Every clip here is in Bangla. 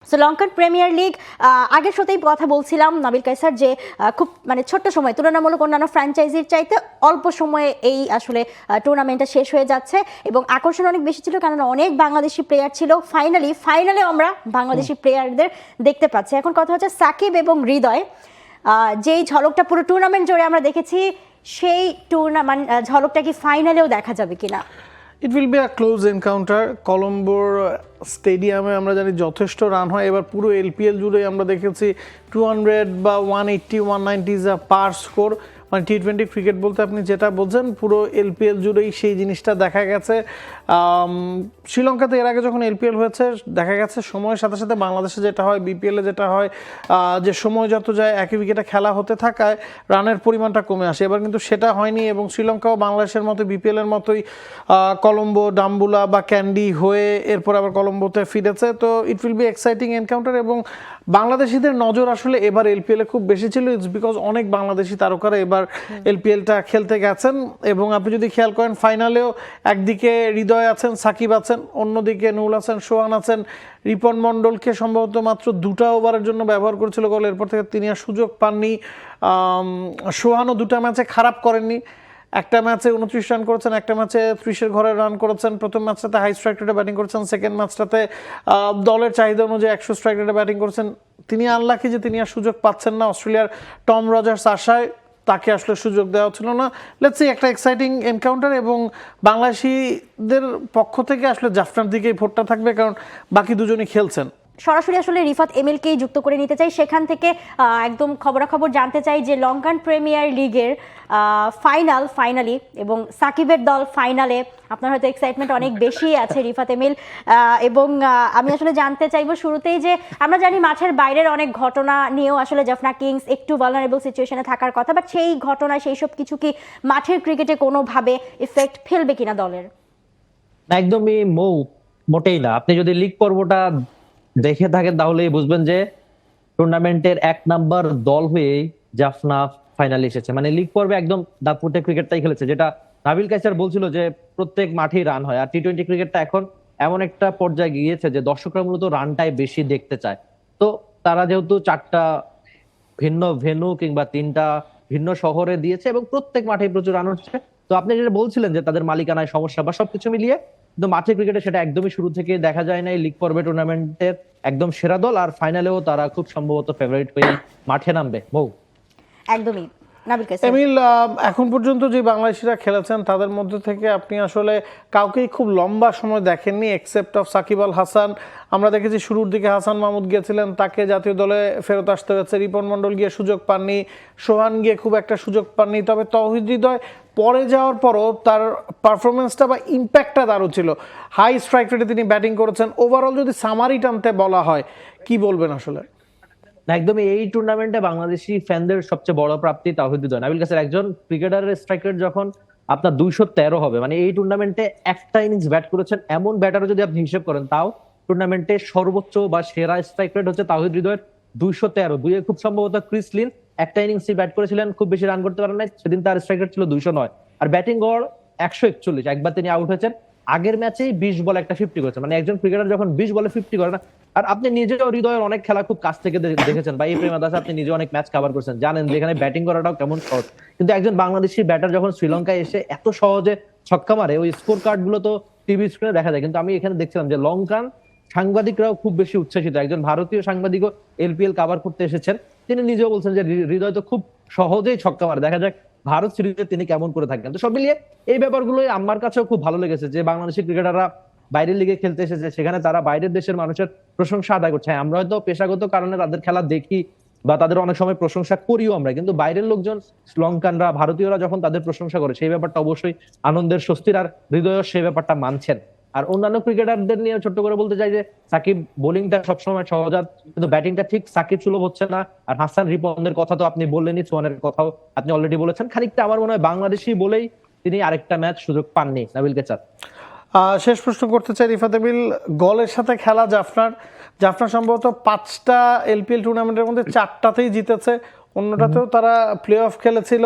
শ্রীলঙ্কান প্রিমিয়ার লিগ আগের শোতেই কথা বলছিলাম নাবিল কায়সার যে খুব ছোট্ট সময় তুলনামূলক অন্যান্য ফ্র্যাঞ্চাইজির চাইতে অল্প সময়ে এই আসলে টুর্নামেন্টটা শেষ হয়ে যাচ্ছে এবং আকর্ষণ অনেক বেশি ছিল কারণ অনেক বাংলাদেশি প্লেয়ার ছিল। ফাইনালে আমরা বাংলাদেশি প্লেয়ারদের দেখতে পাচ্ছি। এখন কথা হচ্ছে সাকিব এবং হৃদয় যেই ঝলকটা পুরো টুর্নামেন্ট জুড়ে আমরা দেখেছি সেই ঝলকটা কি ফাইনালেও দেখা যাবে কিনা? It will be a close encounter. কলম্বোর স্টেডিয়ামে আমরা জানি যথেষ্ট রান হয়। এবার পুরো এলপিএল জুড়ে আমরা দেখেছি 200 বা 180 190 ইজ আ পার স্কোর। মানে টি20 ক্রিকেট বলতে আপনি যেটা বলছেন পুরো এলপিএল জুড়েই সেই জিনিসটা দেখা গেছে। শ্রীলঙ্কাতে এর আগে যখন এলপিএল হয়েছে দেখা গেছে সময়ের সাথে সাথে বাংলাদেশে যেটা হয় বিপিএলে যেটা হয় যে সময় যত যায় একই উইকেটে খেলা হতে থাকায় রানের পরিমাণটা কমে আসে। এবার কিন্তু সেটা হয়নি এবং শ্রীলঙ্কাও বাংলাদেশের মতো বিপিএলের মতোই কলম্বো ডাম্বুলা বা ক্যান্ডি হয়ে এরপর আবার কলম্বোতে ফিরেছে। তো ইট উইল বি এক্সাইটিং এনকাউন্টার এবং বাংলাদেশিদের নজর আসলে এবার এলপিএলে খুব বেশি ছিল। ইটস বিকজ অনেক বাংলাদেশি তারকারা এবার এলপিএলটা খেলতে গেছেন এবং আপনি যদি খেয়াল করেন ফাইনালেও একদিকে হৃদয় আছেন, সাকিব আছেন, অন্যদিকে নুরুল হাসান সোহান আছেন। রিপন মণ্ডলকে সম্ভবত মাত্র 2টা ওভারের জন্য ব্যবহার করেছিল গোল, এরপর থেকে তিনি আর সুযোগ পাননি। সোহানও 2টা ম্যাচে খারাপ করেননি। একটা ম্যাচে 29 রান করেছেন, একটা ম্যাচে 30-এর ঘরে রান করেছেন। প্রথম ম্যাচটাতে হাই স্ট্রাইক রেটে ব্যাটিং করেছেন, সেকেন্ড ম্যাচটাতে দলের চাহিদা অনুযায়ী 100 স্ট্রাইক রেটে ব্যাটিং করেছেন। তিনি আনলাকি যে তিনি আর সুযোগ পাচ্ছেন না। অস্ট্রেলিয়ার টম রজার্স আশায় তাকে আসলে সুযোগ দেওয়া ছিল না। লেটস সি একটা এক্সাইটিং এনকাউন্টার এবং বাংলাদেশিদের পক্ষ থেকে আসলে জাফরার দিকেই ভোটটা থাকবে কারণ বাকি দুজনই খেলছেন। সরাসরি আসলে রিফাত এমিলকেই যুক্ত করে নিতে চাই, সেখান থেকে একদম খবরাখবর জানতে চাই যে লঙ্কান প্রিমিয়ার লিগের ফাইনালি এবং সাকিবের দল ফাইনালে আপনার হয়তো এক্সাইটমেন্ট অনেক বেশি আছে রিফাত এমিল। এবং আমি আসলে জানতে চাইবো শুরুতেই যে আমরা জানি মাঠের বাইরের অনেক ঘটনা নিয়েও আসলে জাফনা কিংস একটু ভালনারেবল সিচুয়েশনে থাকার কথা, বাট সেই ঘটনা সেই সব কিছু কি মাঠের ক্রিকেটে কোনোভাবে ইফেক্ট ফেলবে কিনা দলের? একদমই মোটেই না। আপনি যদি লিগ পর্বটা দেখে থাকেন তাহলেই বুঝবেন যে টুর্নামেন্টের 1 নাম্বার দল হয়ে জাফনা ফাইনালে এসেছে। মানে লিগ পর্বে একদম দাপুটে ক্রিকেটটাই খেলেছে, যেটা নাবিল কায়সার বলছিল যে প্রত্যেক মাঠেই রান হয়। আর টি20 ক্রিকেটটা এখন এমন একটা পর্যায়ে গিয়েছে যে দর্শকরা মূলত রানটাই বেশি দেখতে চায়। তো তারা যেহেতু 4টা ভিন্ন ভেন্যু কিংবা 3টা ভিন্ন শহরে দিয়েছে এবং প্রত্যেক মাঠেই প্রচুর রান হচ্ছে। তো আপনি যেটা বলছিলেন যে তাদের মালিকানায় সমস্যা বা সবকিছু মিলিয়ে কিন্তু মাঠের ক্রিকেটে সেটা একদমই শুরু থেকে দেখা যায় না। এই লিগ পর্বে টুর্নামেন্টের একদম সেরা দল, আর ফাইনালেও তারা খুব সম্ভবত ফেভারিট হয়ে মাঠে নামবে। একদমই এমিল, এখন পর্যন্ত যে বাংলাদেশিরা খেলেছেন তাদের মধ্যে থেকে আপনি আসলে কাউকেই খুব লম্বা সময় দেখেননি এক্সেপ্ট অফ সাকিব আল হাসান। আমরা দেখেছি শুরুর দিকে হাসান মাহমুদ গিয়েছিলেন, তাকে জাতীয় দলে ফেরত আসতে হয়েছে। রিপন মণ্ডল গিয়ে সুযোগ পাননি, সোহান গিয়ে খুব একটা সুযোগ পাননি। তবে তৌহিদ হৃদয় পরে যাওয়ার পরও তার পারফরমেন্সটা বা ইম্প্যাক্টটা দারুণ ছিল। হাই স্ট্রাইক রেটে তিনি ব্যাটিং করেছেন। ওভারঅল যদি সামারি টানতে বলা হয় কি বলবেন আসলে? একদমই এই টুর্নামেন্টে বাংলাদেশি ফ্যানদের সবচেয়ে বড় প্রাপ্তি তাওহিদ হৃদয়। নাবিল কাসের একজন ক্রিকেটারের স্ট্রাইক রেট যখন আপনার 213 হবে, মানে এই টুর্নামেন্টে একটা ইনিংস ব্যাট করেছেন এমন ব্যাটারও যদি আপনি হিসেব করেন তাও টুর্নামেন্টে সর্বোচ্চ বা সেরা স্ট্রাইক রেট হচ্ছে তাওহিদ হৃদয়ের 213। দুইয়ে খুব সম্ভবত ক্রিস লিন একটা ইনিংসই ব্যাট করেছিলেন, খুব বেশি রান করতে পারেন নাই, সেদিন তার স্ট্রাইক রেট ছিল 209। আর ব্যাটিং গড় 141। একবার তিনি আউট হয়েছেন, আগের ম্যাচেই 20 বলে একটা 50 করেছেন। মানে একজন ক্রিকেটার যখন 20 বলে 50 করে না। আর আপনি নিজেও হৃদয়ের অনেক খেলা খুব কাছ থেকে দেখেছেন বা এই প্রেমাদাস আপনি নিজে অনেক ম্যাচ কভার করছেন, জানেন যেখানে ব্যাটিং করাটাও কেমন সহজ। কিন্তু একজন বাংলাদেশি ব্যাটার যখন শ্রীলঙ্কায় এসে এত সহজে ছক্কা মারে, ওই স্কোর কার্ড গুলো তো টিভি স্ক্রিনে দেখা যায়। কিন্তু আমি এখানে দেখছিলাম যে লঙ্কান সাংবাদিকরাও খুব বেশি উচ্ছ্বাসিত। একজন ভারতীয় সাংবাদিকও এলপিএল কভার করতে এসেছেন, তিনি নিজেও বলছেন যে হৃদয় তো খুব সহজেই ছক্কা মারে, দেখা যাক ভারত সিরিজে তিনি কেমন করে থাকেন। তো সব মিলিয়ে এই ব্যাপারগুলোই আমার কাছেও খুব ভালো লেগেছে যে বাংলাদেশি ক্রিকেটাররা বাইরের লিগে খেলতে এসেছে, সেখানে তারা বাইরের দেশের মানুষের প্রশংসা আদায় করছে। আমরা হয়তো পেশাগত কারণে তাদের খেলা দেখি বা তাদের অনেক সময় প্রশংসা করিও আমরা, কিন্তু বাইরের লোকজন শ্রীলঙ্কানরা ভারতীয়রা যখন তাদের প্রশংসা করে সেই ব্যাপারটা অবশ্যই আনন্দের, স্বস্তির। আর হৃদয় সেই ব্যাপারটা মানছেন। আর অন্যান্য ক্রিকেটারদের নিয়ে ছোট্ট করে বলতে চাই যে সাকিব বোলিংটা সবসময় সহজাত, কিন্তু ব্যাটিংটা ঠিক সাকিব সুলভ হচ্ছে না। আর হাসান রিপনের কথা তো আপনি বললেনই, সোহানের কথাও আপনি অলরেডি বলেছেন। খানিকটা আমার মনে হয় বাংলাদেশি বলেই তিনি আরেকটা ম্যাচ সুযোগ পাননি। নাবিল কায়সার, শেষ প্রশ্ন করতে চাই রিফাত এমিল, গলের সাথে খেলা জাফনা সম্ভবত 5টা এলপিএল টুর্নামেন্টের মধ্যে 4টাতেই জিতেছে, অন্যটাতেও তারা প্লে অফ খেলেছিল।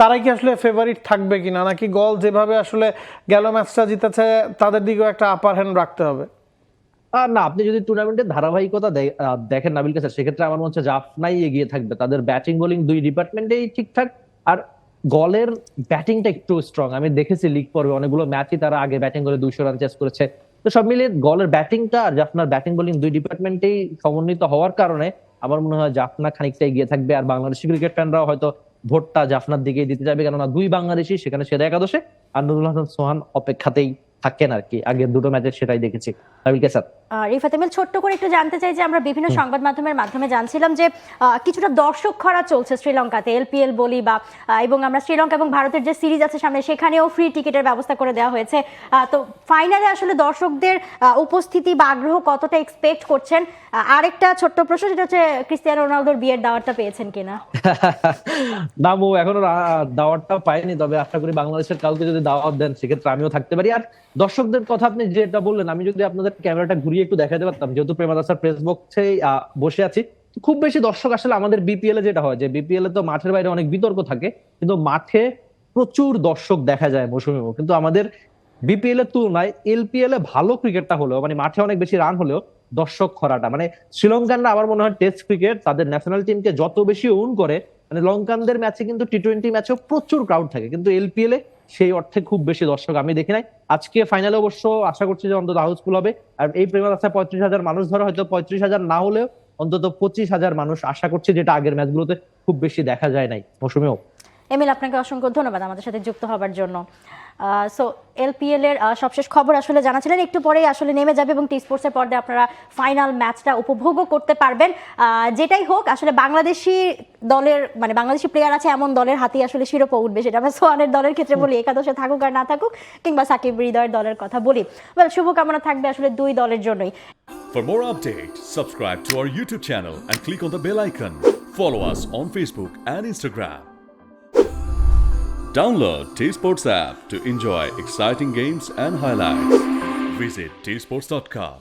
তারাই কি আসলে ফেভারিট থাকবে কিনা, নাকি গল যেভাবে আসলে গেল ম্যাচটা জিতেছে তাদের দিকেও একটা আপার হ্যান্ড রাখতে হবে? না, আপনি যদি টুর্নামেন্টের ধারাবাহিকতা দেখেন নাবিল কাসার, সেক্ষেত্রে আমার মনে হচ্ছে জাফনাই এগিয়ে থাকবে। তাদের ব্যাটিং বোলিং দুই ডিপার্টমেন্টেই ঠিকঠাক, আর গলের ব্যাটিংটা একটু স্ট্রং। আমি দেখেছি লিগ পর্বে অনেকগুলো ম্যাচই তারা আগে ব্যাটিং করে 200 রান চেস করেছে। তো সব মিলিয়ে গলের ব্যাটিংটা আর জাফনার ব্যাটিং বোলিং দুই ডিপার্টমেন্টেই সমন্বিত হওয়ার কারণে আমার মনে হয় জাফনা খানিকটা এগিয়ে থাকবে। আর বাংলাদেশি ক্রিকেট ফ্যানরাও হয়তো ভোটটা জাফনার দিকেই দিতে যাবে, কেননা দুই বাংলাদেশি সেখানে সেরা একাদশে, আর নুরুল হাসান সোহান অপেক্ষাতেই থাকেন আর কি। আগের দুটো ম্যাচে সেটাই দেখেছি। নাবিল কাসার, রিফাত এমিল, ছোট্ট করে একটু জানতে চাই যে আমরা বিভিন্ন সংবাদ মাধ্যমের মাধ্যমে জানছিলাম যে কিছুটা দর্শক খরা চলছে শ্রীলঙ্কাতে, এলপিএল বলি বা এবং আমরা শ্রীলঙ্কা এবং ভারতের যে সিরিজ আছে সামনে সেখানেও ফ্রি টিকিটের ব্যবস্থা করে দেওয়া হয়েছে। তো ফাইনালে আসলে দর্শকদের উপস্থিতি বা আগ্রহ কতটা এক্সপেক্ট করছেন? আরেকটা ছোট্ট প্রশ্ন, যেটা হচ্ছে ক্রিস্টিয়ানো রোনালদোর বিয়ের দাওয়াতটা পেয়েছেন কিনা? না ও এখনো দাওয়াতটা পাইনি, তবে আশা করি বাংলাদেশের কাউকে যদি দাওয়াত দেন সেক্ষেত্রে আমিও থাকতে পারি। আর দর্শকদের কথা আপনি যেটা বললেন, আমি যদি আপনাদের ক্যামেরাটা ঘুরিয়ে একটু দেখাতে পারতাম, যেহেতু প্রেমাদাসার প্রেস বক্সে বসে আছি, খুব বেশি দর্শক আসলে আমাদের বিপিএল এ যেটা হয় যে বিপিএল এ তো মাঠের বাইরে অনেক বিতর্ক থাকে, কিন্তু মাঠে প্রচুর দর্শক দেখা যায় মৌসুমে। কিন্তু আমাদের বিপিএল এর তুলনায় এলপিএল এ ভালো ক্রিকেটটা হলেও, মানে মাঠে অনেক বেশি রান হলেও দর্শক খরাটা, মানে শ্রীলঙ্কানরা আমার মনে হয় টেস্ট ক্রিকেট তাদের ন্যাশনাল টিমকে যত বেশি ওন করে, মানে লঙ্কানদের ম্যাচে কিন্তু টি20 ম্যাচেও প্রচুর ক্রাউড থাকে, কিন্তু এলপিএল এ সেই অর্থে খুব বেশি দর্শক আমি দেখি নাই। আজকে ফাইনালে অবশ্য আশা করছি যে অন্তত হাউসফুল হবে। আর এই প্রেমাদাসায় 35,000 মানুষ ধরে, হয়তো 35,000 না হলেও অন্তত 25,000 মানুষ আশা করছি, যেটা আগের ম্যাচগুলোতে খুব বেশি দেখা যায় নাই মৌসুমেও। এমিল, আপনাকে অসংখ্য ধন্যবাদ আমাদের সাথে যুক্ত হবার জন্য। সো এলপিএল এর সবশেষ খবর আসলে জানাছিলেন, একটু পরেই আসলে নেমে যাবে এবং টি স্পোর্টসের পর্দায় আপনারা ফাইনাল ম্যাচটা উপভোগও করতে পারবেন। যেটাই হোক, আসলে বাংলাদেশি দলের, মানে বাংলাদেশি প্লেয়ার আছে এমন দলের হাতেই আসলে শিরোপা উঠবে, সেটা আমরা সোহানের দলের ক্ষেত্রে বলি, একাদশে থাকুক আর না থাকুক, কিংবা সাকিব হৃদয়ের দলের কথা বলি। শুভকামনা থাকবে আসলে দুই দলের জন্যই। For more updates, subscribe to our YouTube channel and click on the bell icon. Follow us on Facebook and Instagram. Download T Sports app to enjoy exciting games and highlights. Visit tsports.com.